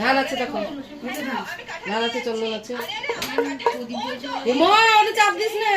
ধান আছে দেখো, ধান আছে, চন্দন আছে। ওটা চাপ দিস না।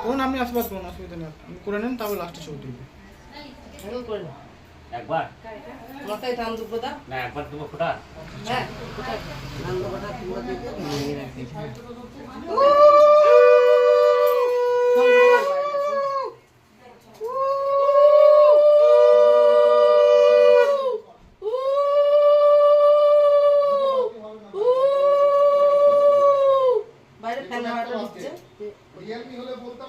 তখন আপনি আশীর্বাদ করুন, অসুবিধা নেই, আপনি করে নেন, তারপর লাস্টে ছবি তুলবেন। একবার মাথায় ধান দুটো দা না, একবার দুটো ফোঁটা। হ্যাঁ, ধান দুটোটা পুরো দিতে নিয়ে রাখতে। বাইরে ফ্যান হাওয়াটা দিচ্ছে। রিয়েলমি হলে বলতাম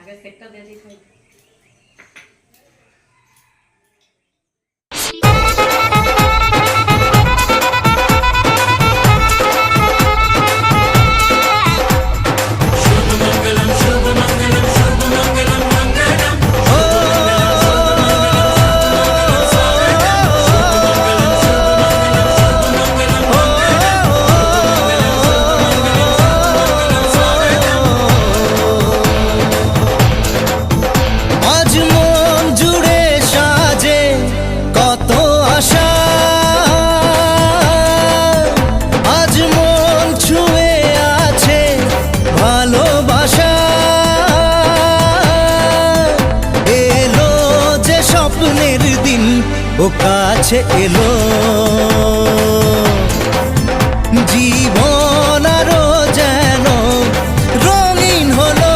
আগে সেটটা দিয়ে দিই খাই। ও কাছে এলো জীবন আরো যেন রঙিন হলো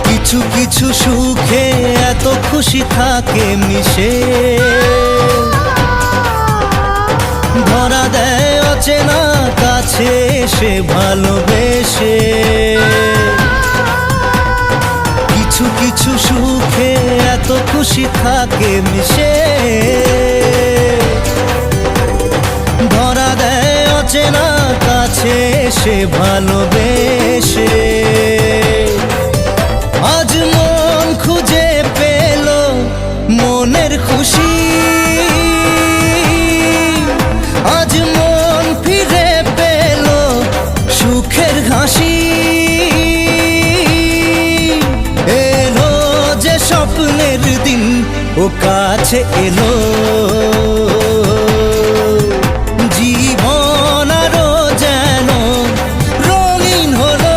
কিছু কিছু সুখে এত খুশি থাকে মিশে ধরা দেয় অচেনা কাছে এসে ভালোবেসে কিছু কিছু সুখে এত খুশি থাকে মিশে ধরা দেয় অচেনা কাছে এসে ভালোবেসে আজ মন খুঁজে পেল মনের খুশি আজ মন ফিরে পেল সুখের হাসি এলো যে স্বপ্নের দিন ও কাছে এলো জীবন আরো যেন রঙিন হলো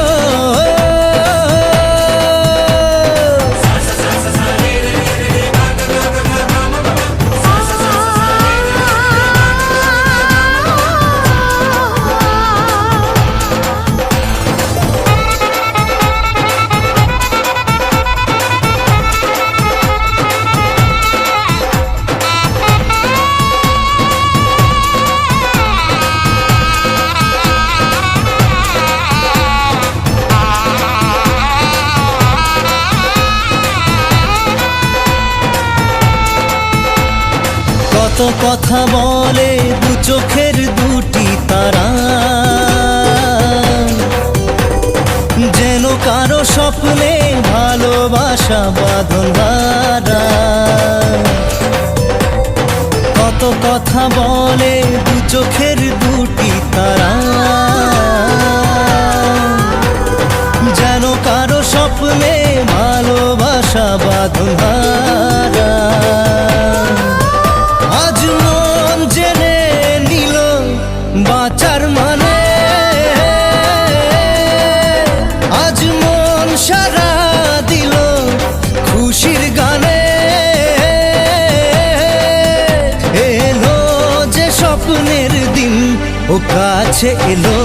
কত কথা বলে দু চোখের দুটি তারা যেন কারো স্বপ্নে ভালোবাসা বাঁধন হারা কত কথা বলে দু চোখের দুটি তারা যেন কারো স্বপ্নে ভালোবাসা বাঁধন হারা আজ মন জেনে নিল বাঁচার মানে আজ মন সারা দিল খুশির গানে এলো যে স্বপ্নের দিন ও কাছে এলো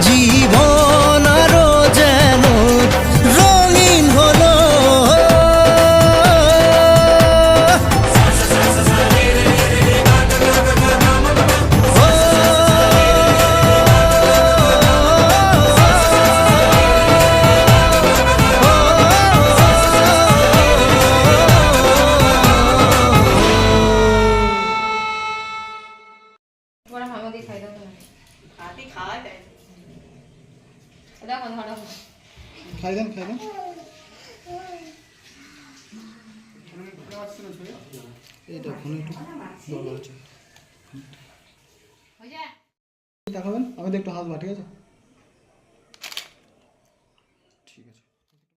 জীবন আরো যেন রঙিন হলো বড় হামদি খাই দাও না আতি খাওয়া দেয় দেখো ধরো খাই দেন এইটা ফোনে একটু দরকার আছে দেখাবেন আমাদের একটু হাসবা ঠিক আছে।